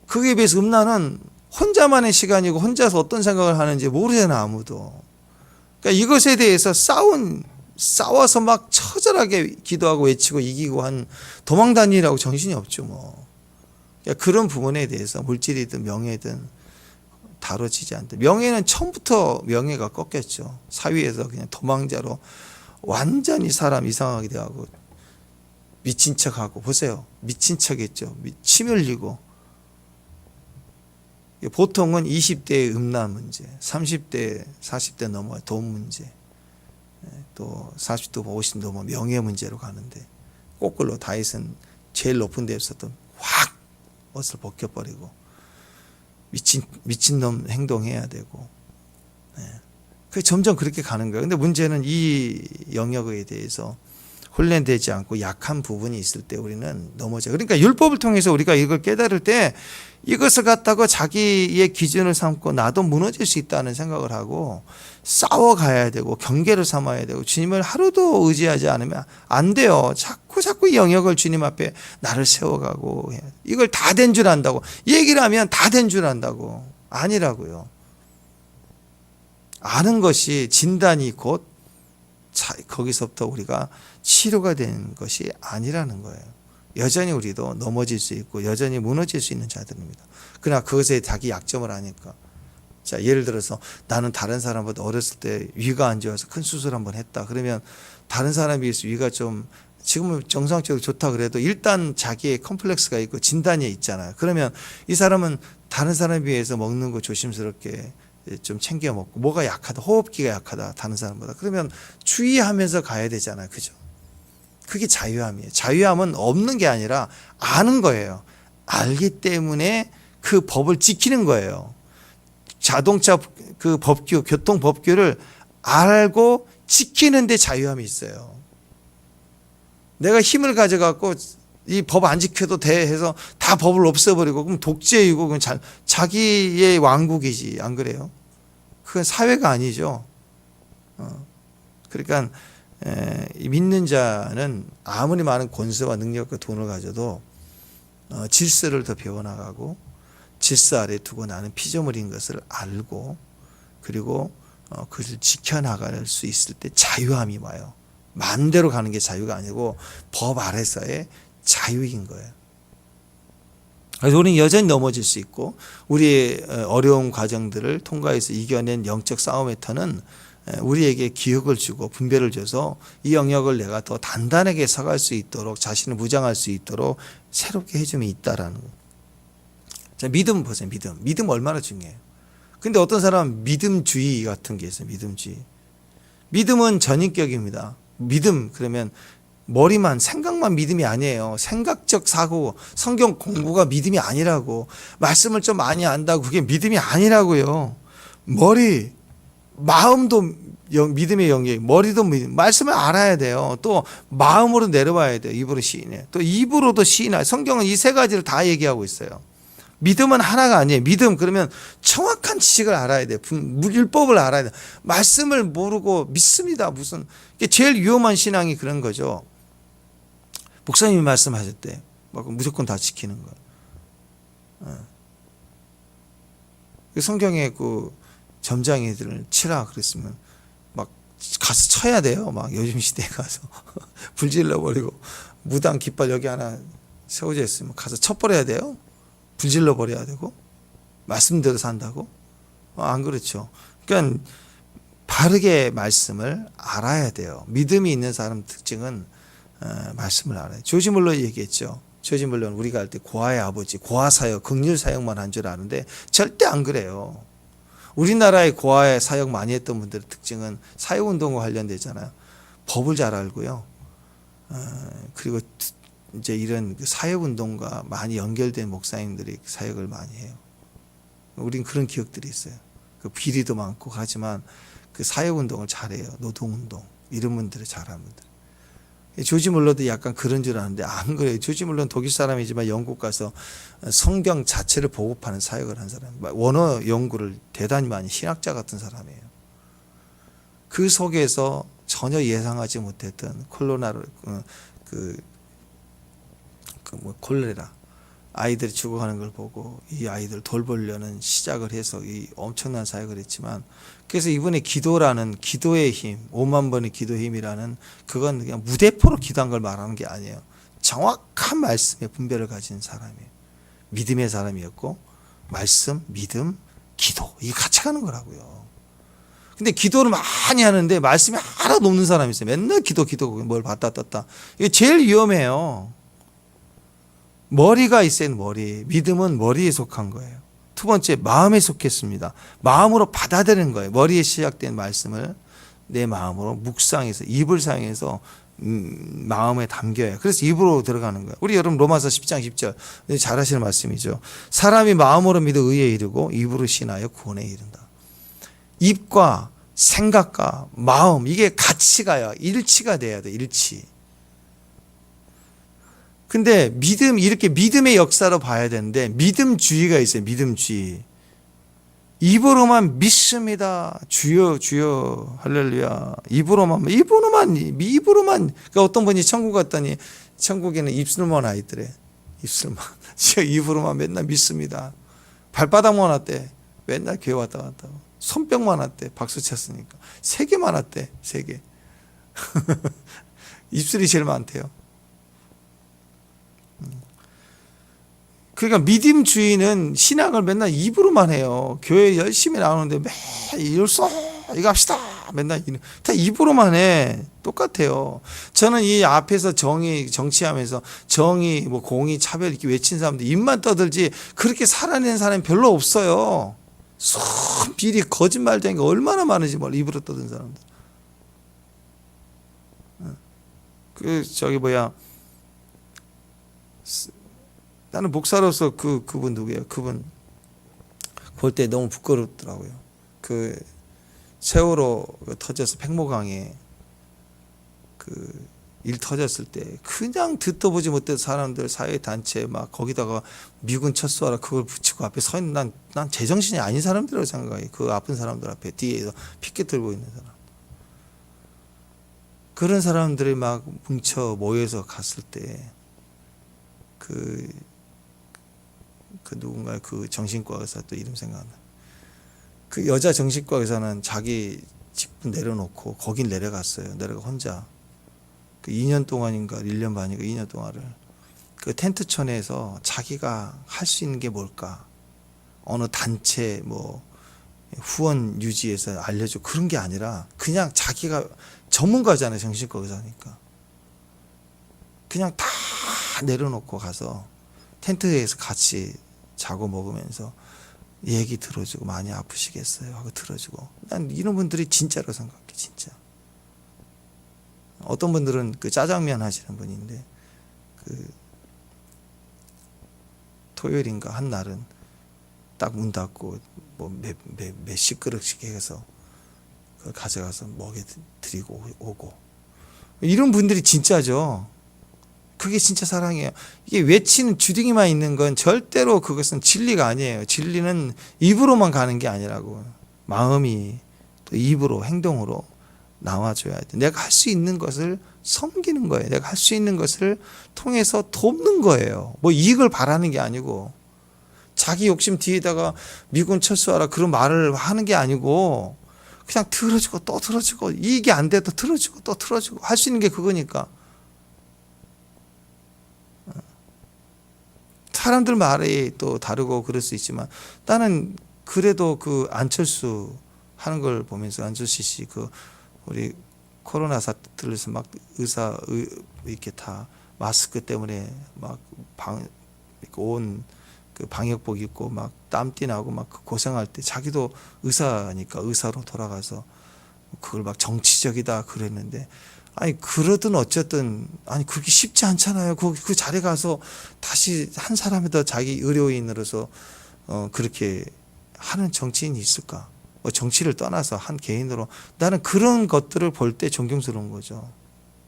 그에 비해서 음란은 혼자만의 시간이고 혼자서 어떤 생각을 하는지 모르잖아, 아무도. 그러니까 이것에 대해서 싸워서 막 처절하게 기도하고 외치고 이기고 한 도망다니라고 정신이 없죠, 뭐. 그러니까 그런 부분에 대해서 물질이든 명예든 다뤄지지 않대. 명예는 처음부터 명예가 꺾였죠. 사위에서 그냥 도망자로 완전히 사람 이상하게 돼가고 미친 척하고, 보세요. 미친 척했죠. 침 흘리고. 보통은 20대의 음란 문제, 30대, 40대 넘어 돈 문제, 또 40대, 50대 넘어 명예 문제로 가는데, 거꾸로 다윗은 제일 높은 데서도 확 옷을 벗겨버리고 미친놈 행동해야 되고, 그 점점 그렇게 가는 거예요. 근데 문제는 이 영역에 대해서 훈련되지 않고 약한 부분이 있을 때 우리는 넘어져요. 그러니까 율법을 통해서 우리가 이걸 깨달을 때 이것을 갖다가 자기의 기준을 삼고 나도 무너질 수 있다는 생각을 하고 싸워가야 되고 경계를 삼아야 되고, 주님을 하루도 의지하지 않으면 안 돼요. 자꾸 이 영역을 주님 앞에 나를 세워가고, 이걸 다 된 줄 안다고 얘기를 하면 다 된 줄 안다고. 아니라고요. 아는 것이 진단이 곧 거기서부터 우리가 치료가 되는 것이 아니라는 거예요. 여전히 우리도 넘어질 수 있고 여전히 무너질 수 있는 자들입니다. 그러나 그것에 자기 약점을 아니까. 자, 예를 들어서 나는 다른 사람보다 어렸을 때 위가 안 좋아서 큰 수술 한번 했다. 그러면 다른 사람에 비해서 위가 좀 지금은 정상적으로 좋다 그래도 일단 자기의 컴플렉스가 있고 진단이 있잖아요. 그러면 이 사람은 다른 사람에 비해서 먹는 거 조심스럽게 좀 챙겨 먹고 뭐가 약하다, 호흡기가 약하다, 다른 사람보다. 그러면 주의하면서 가야 되잖아요. 그죠? 그게 자유함이에요. 자유함은 없는 게 아니라 아는 거예요. 알기 때문에 그 법을 지키는 거예요. 자동차 그 법규, 교통 법규를 알고 지키는데 자유함이 있어요. 내가 힘을 가져갖고 이 법 안 지켜도 돼 해서 다 법을 없애버리고 그럼 독재이고 그건 자기의 왕국이지. 안 그래요? 그건 사회가 아니죠. 그러니까 믿는 자는 아무리 많은 권세와 능력과 돈을 가져도 질서를 더 배워나가고 질서 아래 두고 나는 피조물인 것을 알고 그리고 그것을 지켜나갈 수 있을 때 자유함이 와요. 마음대로 가는 게 자유가 아니고 법 아래서의 자유인 거예요. 그래서 우리는 여전히 넘어질 수 있고 우리의 어려운 과정들을 통과해서 이겨낸 영적 싸움의 터는 우리에게 기억을 주고 분별을 줘서 이 영역을 내가 더 단단하게 서갈 수 있도록 자신을 무장할 수 있도록 새롭게 해줌이 있다라는 거예요. 자, 믿음 보세요. 믿음 얼마나 중요해요. 근데 어떤 사람은 믿음주의 같은 게 있어요. 믿음주의. 믿음은 전인격입니다. 믿음 그러면 머리만 생각만 믿음이 아니에요. 생각적 사고, 성경 공부가 믿음이 아니라고. 말씀을 좀 많이 안다고 그게 믿음이 아니라고요. 머리, 마음도 믿음의 영역, 머리도 믿음, 말씀을 알아야 돼요. 또 마음으로 내려와야 돼요. 입으로 시인해. 또 입으로도 시인해. 성경은 이 세 가지를 다 얘기하고 있어요. 믿음은 하나가 아니에요. 믿음 그러면 정확한 지식을 알아야 돼요. 율법을 알아야 돼요. 말씀을 모르고 믿습니다. 무슨 제일 위험한 신앙이 그런 거죠. 목사님이 말씀하실 때 무조건 다 지키는 거예요. 성경에 그 점장이들을 치라 그랬으면 막 가서 쳐야 돼요. 막 요즘 시대에 가서 불질러 버리고 무당 깃발 여기 하나 세워져 있으면 가서 쳐버려야 돼요. 불질러 버려야 되고 말씀대로 산다고? 안 그렇죠. 그러니까 바르게 말씀을 알아야 돼요. 믿음이 있는 사람 특징은 말씀을 알아요. 조지 물러 얘기했죠. 조지 물러는 우리가 할 때 고아의 아버지, 고아 사역, 긍휼 사역만 한 줄 아는데 절대 안 그래요. 우리나라의 고아의 사역 많이 했던 분들의 특징은 사회운동과 관련되잖아요. 법을 잘 알고요. 그리고 이제 이런 사회운동과 많이 연결된 목사님들이 사역을 많이 해요. 우린 그런 기억들이 있어요. 그 비리도 많고 하지만 그 사회운동을 잘해요. 노동운동 이런 분들을 잘하는 분들. 조지 물러도 약간 그런 줄 아는데 안 그래요. 조지 물러는 독일 사람이지만 영국 가서 성경 자체를 보급하는 사역을 한 사람. 원어 연구를 대단히 많이 신학자 같은 사람이에요. 그 속에서 전혀 예상하지 못했던 콜레라 아이들이 죽어가는 걸 보고 이 아이들 돌보려는 시작을 해서 이 엄청난 사역을 했지만 그래서 이분의 기도라는 기도의 힘 5만 번의 기도의 힘이라는 그건 그냥 무대포로 기도한 걸 말하는 게 아니에요. 정확한 말씀의 분별을 가진 사람이에요. 믿음의 사람이었고 말씀, 믿음, 기도 이게 같이 가는 거라고요. 근데 기도를 많이 하는데 말씀이 하나도 없는 사람이 있어요. 맨날 기도 뭘 받다 떴다. 이게 제일 위험해요. 머리가 있어야 머리. 믿음은 머리에 속한 거예요. 두 번째 마음에 속했습니다. 마음으로 받아들이는 거예요. 머리에 시작된 말씀을 내 마음으로 묵상해서 입을 사용해서 마음에 담겨요. 그래서 입으로 들어가는 거예요. 우리 여러분 로마서 10장 10절 잘 하시는 말씀이죠. 사람이 마음으로 믿어 의에 이르고 입으로 신하여 구원에 이른다. 입과 생각과 마음 이게 같이 가요. 일치가 돼야 돼. 일치. 근데 믿음 이렇게 믿음의 역사로 봐야 되는데 믿음주의가 있어요. 믿음주의. 입으로만 믿습니다. 주여 주여 할렐루야. 입으로만 그러니까 어떤 분이 천국 갔더니 천국에는 입술만 아이들에 입술만 입으로만 맨날 믿습니다. 발바닥만 왔대. 맨날 교회 왔다 갔다. 손뼉만 왔대. 박수 쳤으니까 3개만 왔대. 3개. 입술이 제일 많대요. 그러니까 믿음주의는 신앙을 맨날 입으로만 해요. 교회 열심히 나오는데 매일 이거 합시다. 맨날 다 입으로만 해. 똑같아요. 저는 이 앞에서 정치하면서 정의, 뭐 공의, 차별 이렇게 외친 사람들 입만 떠들지 그렇게 살아내는 사람이 별로 없어요. 비리 거짓말쟁이가 얼마나 많은지 몰라. 입으로 떠든 사람들. 나는 목사로서 그분 누구예요? 그분 볼 때 너무 부끄럽더라고요. 그 세월호 터져서 팽모강에 그 일 터졌을 때 그냥 듣도 보지 못했던 사람들 사회 단체 막 거기다가 미군 철수하라 그걸 붙이고 앞에 서 있는 난 제정신이 아닌 사람들이라고 생각해. 그 아픈 사람들 앞에 뒤에서 피켓 들고 있는 사람. 그런 사람들이 막 뭉쳐 모여서 갔을 때 그 누군가 그 정신과 의사 또 이름 생각나. 그 여자 정신과 의사는 자기 직분 내려놓고 거긴 내려갔어요. 내려가 혼자. 그 2년 동안인가 1년 반인가 2년 동안을 그 텐트촌에서 자기가 할 수 있는 게 뭘까? 어느 단체 뭐 후원 유지해서 알려줘 그런 게 아니라 그냥 자기가 전문가잖아요. 정신과 의사니까. 그냥 다 내려놓고 가서 텐트에서 같이 자고 먹으면서 얘기 들어주고 많이 아프시겠어요 하고 들어주고. 난 이런 분들이 진짜로 생각해. 진짜. 어떤 분들은 그 짜장면 하시는 분인데 그 토요일인가 한 날은 딱 문 닫고 뭐 몇십 그릇씩 해서 그걸 가져가서 먹여 드리고 오고. 이런 분들이 진짜죠. 그게 진짜 사랑이에요. 이게 외치는 주둥이만 있는 건 절대로 그것은 진리가 아니에요. 진리는 입으로만 가는 게 아니라고. 마음이 또 입으로 행동으로 나와줘야 돼. 내가 할 수 있는 것을 섬기는 거예요. 내가 할 수 있는 것을 통해서 돕는 거예요. 뭐 이익을 바라는 게 아니고 자기 욕심 뒤에다가 미군 철수하라 그런 말을 하는 게 아니고 그냥 틀어주고 또 틀어주고 이익이 안 돼도 틀어주고 또 틀어주고 할 수 있는 게 그거니까. 사람들 말이 또 다르고 그럴 수 있지만 나는 그래도 그 안철수 하는 걸 보면서 안철수 씨 그 우리 코로나 사태에서 막 의사 이렇게 다 마스크 때문에 막 온 그 방역복 입고 막 땀띠 나고 막 고생할 때 자기도 의사니까 의사로 돌아가서 그걸 막 정치적이다 그랬는데 아니 그러든 어쨌든 아니 그렇게 쉽지 않잖아요. 그 자리에 가서 다시 한 사람에다 자기 의료인으로서 그렇게 하는 정치인이 있을까? 정치를 떠나서 한 개인으로 나는 그런 것들을 볼 때 존경스러운 거죠.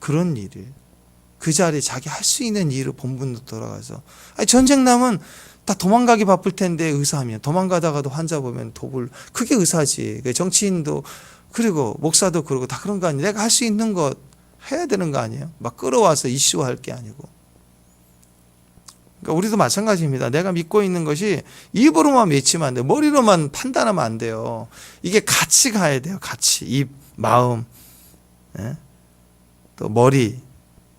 그런 일을 그 자리에 자기 할 수 있는 일을 본분으로 돌아가서 아니 전쟁 나면 다 도망가기 바쁠 텐데 의사하면 도망가다가도 환자 보면 돕을 그게 의사지. 정치인도 그리고 목사도 그러고 다 그런 거 아니에요. 내가 할 수 있는 것 해야 되는 거 아니에요? 막 끌어와서 이슈화할 게 아니고. 그러니까 우리도 마찬가지입니다. 내가 믿고 있는 것이 입으로만 외치면 안 돼요. 머리로만 판단하면 안 돼요. 이게 같이 가야 돼요. 같이 입, 마음, 또 머리.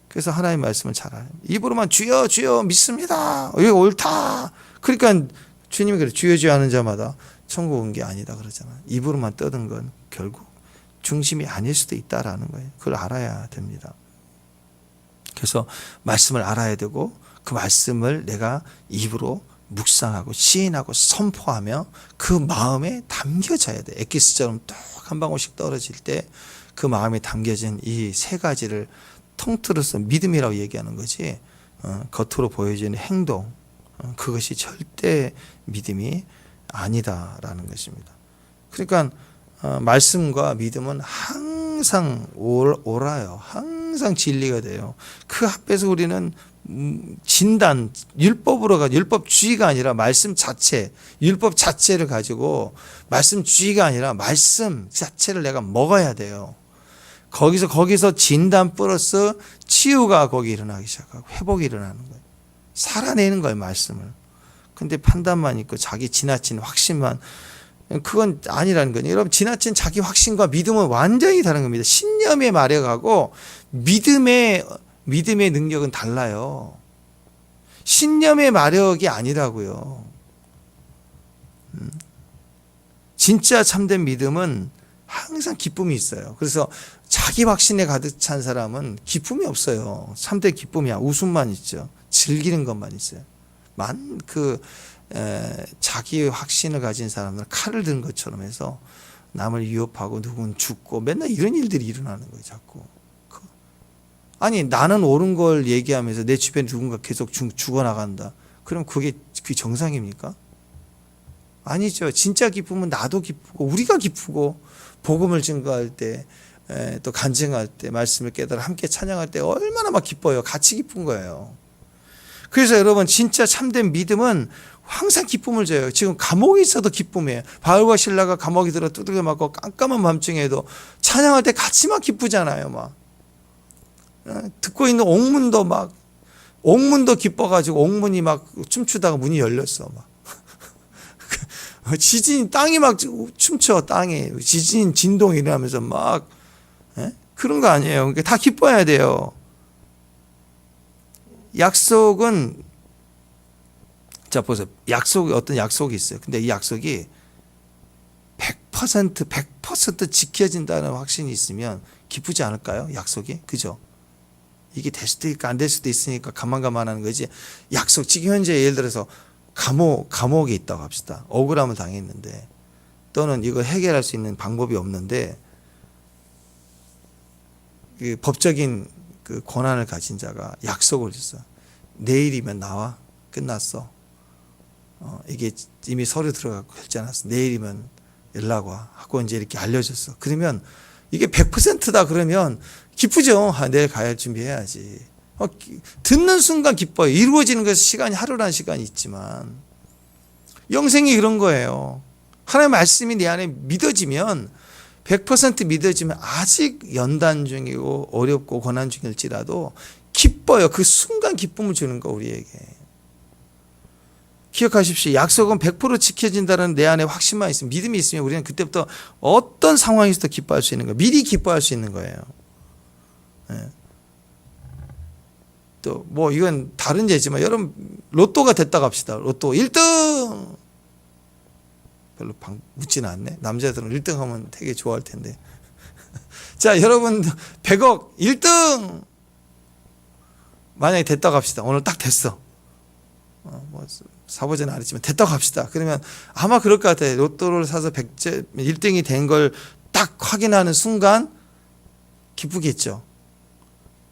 그래서 하나님의 말씀을 잘 알아요. 입으로만 주여 주여 믿습니다. 이게 옳다. 그러니까 주님이 그래 주여 주여 하는 자마다 천국 온 게 아니다 그러잖아요. 입으로만 떠든 건 결국 중심이 아닐 수도 있다라는 거예요. 그걸 알아야 됩니다. 그래서 말씀을 알아야 되고 그 말씀을 내가 입으로 묵상하고 시인하고 선포하며 그 마음에 담겨져야 돼. 엑기스처럼 딱 한 방울씩 떨어질 때 그 마음에 담겨진 이 세 가지를 통틀어서 믿음이라고 얘기하는 거지. 겉으로 보여지는 행동 그것이 절대 믿음이 아니다라는 것입니다. 그러니까 말씀과 믿음은 항상 옳아요. 항상 진리가 돼요. 그 앞에서 우리는 진단, 율법주의가 아니라 말씀 자체, 율법 자체를 가지고 말씀주의가 아니라 말씀 자체를 내가 먹어야 돼요. 거기서 진단 플러스 치유가 거기 일어나기 시작하고 회복이 일어나는 거예요. 살아내는 거예요, 말씀을. 근데 판단만 있고 자기 지나친 확신만 그건 아니라는 거예요. 여러분 지나친 자기 확신과 믿음은 완전히 다른 겁니다. 신념의 마력하고 믿음의 능력은 달라요. 신념의 마력이 아니라고요. 진짜 참된 믿음은 항상 기쁨이 있어요. 그래서 자기 확신에 가득 찬 사람은 기쁨이 없어요. 참된 기쁨이야. 웃음만 있죠. 즐기는 것만 있어요. 자기 확신을 가진 사람들은 칼을 든 것처럼 해서 남을 위협하고 누군 죽고 맨날 이런 일들이 일어나는 거예요. 자꾸. 아니 나는 옳은 걸 얘기하면서 내 주변에 누군가 계속 죽어나간다. 그럼 그게 정상입니까? 아니죠. 진짜 기쁨은 나도 기쁘고 우리가 기쁘고 복음을 증거할 때 또 간증할 때 말씀을 깨달아 함께 찬양할 때 얼마나 막 기뻐요. 같이 기쁜 거예요. 그래서 여러분 진짜 참된 믿음은 항상 기쁨을 줘요. 지금 감옥에 있어도 기쁨이에요. 바울과 실라가 감옥에 들어 두들겨 맞고 깜깜한 밤중에도 찬양할 때 같이 막 기쁘잖아요. 막 듣고 있는 옥문도 기뻐가지고 옥문이 막 춤추다가 문이 열렸어. 막 지진 땅이 막 춤춰. 땅에 지진 진동이 일어나면서 막 그런 거 아니에요. 그러니까 다 기뻐해야 돼요. 약속은 자 보세요. 어떤 약속이 있어요. 근데 이 약속이 100% 지켜진다는 확신이 있으면 기쁘지 않을까요? 약속이 그죠? 이게 될 수도 있고 안 될 수도 있으니까 가만가만하는 거지. 약속 지금 현재 예를 들어서 감옥에 있다고 합시다. 억울함을 당했는데 또는 이걸 해결할 수 있는 방법이 없는데 그 법적인 그 권한을 가진 자가 약속을 했어. 내일이면 나와. 끝났어. 이게 이미 서류 들어가고 결제해놨어. 내일이면 연락 와. 하고 이제 이렇게 알려줬어. 그러면 이게 100%다 그러면 기쁘죠. 내일 가야 준비해야지. 듣는 순간 기뻐요. 이루어지는 것에서 시간이 하루라는 시간이 있지만 영생이 그런 거예요. 하나님의 말씀이 내 안에 믿어지면 100% 믿어지면 아직 연단 중이고 어렵고 고난 중일지라도 기뻐요. 그 순간 기쁨을 주는 거 우리에게. 기억하십시오. 약속은 100% 지켜진다는 내 안에 확신만 있으면 믿음이 있으면 우리는 그때부터 어떤 상황에서도 기뻐할 수 있는 거예요. 미리 기뻐할 수 있는 거예요. 또 뭐 이건 다른 예지만 여러분 로또가 됐다고 합시다. 로또 1등 별로 묻지는 않네. 남자들은 1등 하면 되게 좋아할 텐데. 자 여러분 100억 1등 만약에 됐다고 합시다. 오늘 딱 됐어. 뭐 사보지는 않았지만 됐다고 합시다. 그러면 아마 그럴 것 같아요. 로또를 사서 1등이 된 걸 딱 확인하는 순간 기쁘겠죠.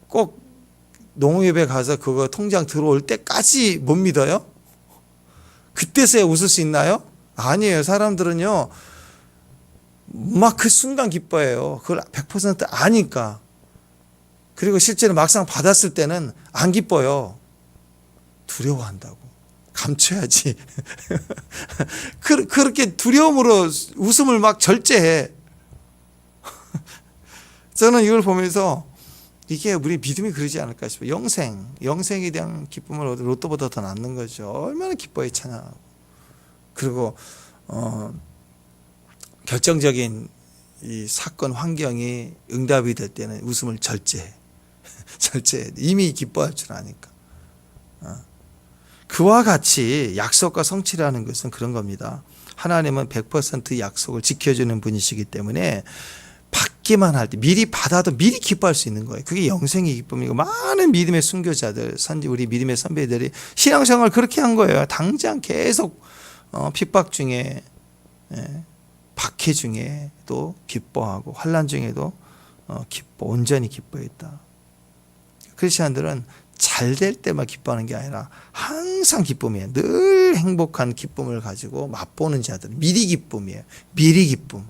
꼭 농협에 가서 그거 통장 들어올 때까지 못 믿어요? 그때서야 웃을 수 있나요? 아니에요. 사람들은요 막 그 순간 기뻐해요. 그걸 100% 아니까. 그리고 실제로 막상 받았을 때는 안 기뻐요. 두려워한다고. 감춰야지. 그렇게 두려움으로 웃음을 막 절제해. 저는 이걸 보면서 이게 우리 믿음이 그러지 않을까 싶어요. 영생에 대한 기쁨을 얻어 로또보다 더 낫는 거죠. 얼마나 기뻐해 찬양하고. 그리고 결정적인 이 사건 환경이 응답이 될 때는 웃음을 절제해. 이미 기뻐할 줄 아니까. 그와 같이 약속과 성취라는 것은 그런 겁니다. 하나님은 100% 약속을 지켜주는 분이시기 때문에 받기만 할 때 미리 받아도 미리 기뻐할 수 있는 거예요. 그게 영생의 기쁨이고 많은 믿음의 순교자들, 우리 믿음의 선배들이 신앙생활을 그렇게 한 거예요. 당장 계속 핍박 중에 박해 중에도 기뻐하고 환난 중에도 온전히 기뻐했다. 크리스천들은 잘 될 때만 기뻐하는 게 아니라 항상 기쁨이에요. 늘 행복한 기쁨을 가지고 맛보는 자들. 미리 기쁨이에요. 미리 기쁨.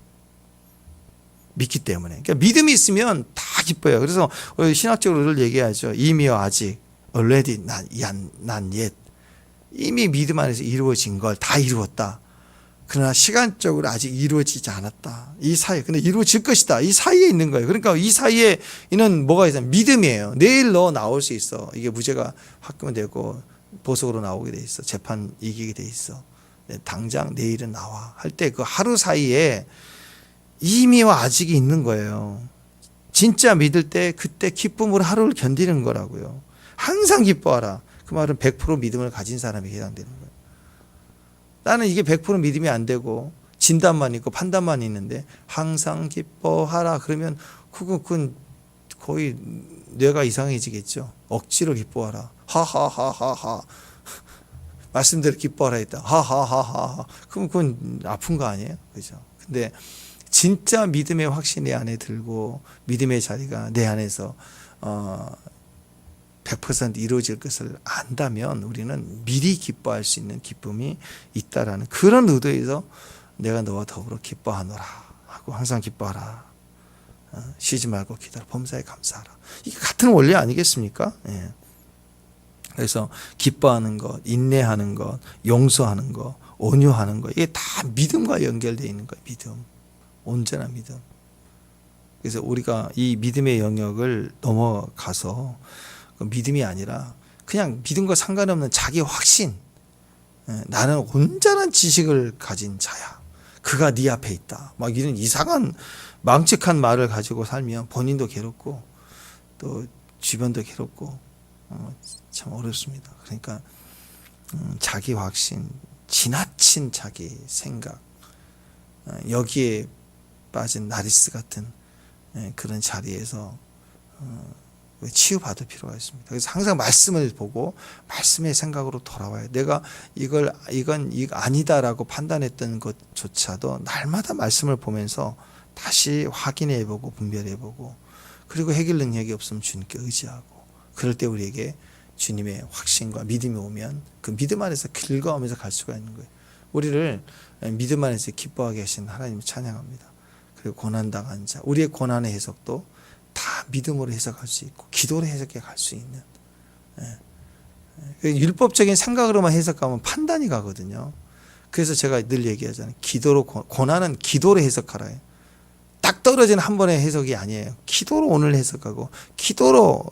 믿기 때문에. 그러니까 믿음이 있으면 다 기뻐요. 그래서 신학적으로 늘 얘기하죠. 이미와 아직, already, not yet. 이미 믿음 안에서 이루어진 걸 다 이루었다. 그러나 시간적으로 아직 이루어지지 않았다. 이 사이, 근데 이루어질 것이다. 이 사이에 있는 거예요. 그러니까 이 사이에 있는 뭐가 있어요? 믿음이에요. 내일 너 나올 수 있어. 이게 무죄가 확정되고 보석으로 나오게 돼 있어. 재판 이기게 돼 있어. 당장 내일은 나와. 할 때 그 하루 사이에 이미와 아직이 있는 거예요. 진짜 믿을 때 그때 기쁨으로 하루를 견디는 거라고요. 항상 기뻐하라. 그 말은 100% 믿음을 가진 사람이 해당되는 거예요. 나는 이게 100% 믿음이 안 되고 진단만 있고 판단만 있는데 항상 기뻐하라 그러면 그건 거의 뇌가 이상해지겠죠. 억지로 기뻐하라. 하하하하하. 말씀대로 기뻐하라 했다. 하하하하하. 그럼 그건 아픈 거 아니에요? 그죠? 근데 진짜 믿음의 확신이 내 안에 들고 믿음의 자리가 내 안에서 100% 이루어질 것을 안다면 우리는 미리 기뻐할 수 있는 기쁨이 있다라는 그런 의도에서 내가 너와 더불어 기뻐하노라 하고 항상 기뻐하라. 쉬지 말고 기도하라. 범사에 감사하라. 이게 같은 원리 아니겠습니까? 예. 그래서 기뻐하는 것, 인내하는 것, 용서하는 것, 온유하는 것 이게 다 믿음과 연결되어 있는 거예요. 믿음. 온전한 믿음. 그래서 우리가 이 믿음의 영역을 넘어가서 믿음이 아니라 그냥 믿음과 상관없는 자기 확신. 나는 온전한 지식을 가진 자야. 그가 네 앞에 있다. 막 이런 이상한 망측한 말을 가지고 살면 본인도 괴롭고 또 주변도 괴롭고 참 어렵습니다. 그러니까 자기 확신, 지나친 자기 생각 여기에 빠진 나리스 같은 그런 자리에서 치유받을 필요가 있습니다. 그래서 항상 말씀을 보고 말씀의 생각으로 돌아와요. 내가 이건 아니다라고 판단했던 것조차도 날마다 말씀을 보면서 다시 확인해보고 분별해보고 그리고 해결 능력이 없으면 주님께 의지하고 그럴 때 우리에게 주님의 확신과 믿음이 오면 그 믿음 안에서 길거하면서 갈 수가 있는 거예요. 우리를 믿음 안에서 기뻐하게 하신 하나님을 찬양합니다. 그리고 고난당한 자, 우리의 고난의 해석도 다 믿음으로 해석할 수 있고 기도로 해석해 갈 수 있는 율법적인 생각으로만 해석하면 판단이 가거든요. 그래서 제가 늘 얘기하잖아요. 기도로 고난은 기도로 해석하라. 딱 떨어진 한 번의 해석이 아니에요. 기도로 오늘 해석하고 기도로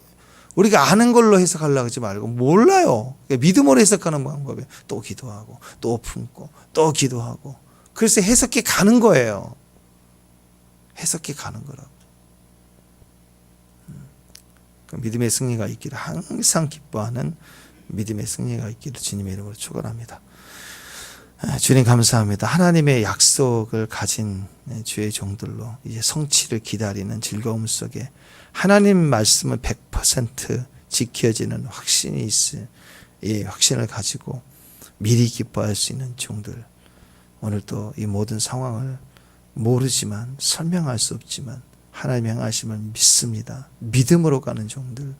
우리가 아는 걸로 해석하려고 하지 말고 몰라요. 믿음으로 해석하는 방법에 또 기도하고 또 품고 또 기도하고 그래서 해석해 가는 거예요. 해석해 가는 거라고. 믿음의 승리가 있기를 항상 기뻐하는 믿음의 승리가 있기를 주님의 이름으로 축원합니다. 주님 감사합니다. 하나님의 약속을 가진 주의 종들로 이제 성취를 기다리는 즐거움 속에 하나님 말씀은 100% 지켜지는 확신이 있을 이 확신을 가지고 미리 기뻐할 수 있는 종들 오늘 또 이 모든 상황을 모르지만 설명할 수 없지만 하나님의 행하심을 믿습니다. 믿음으로 가는 종들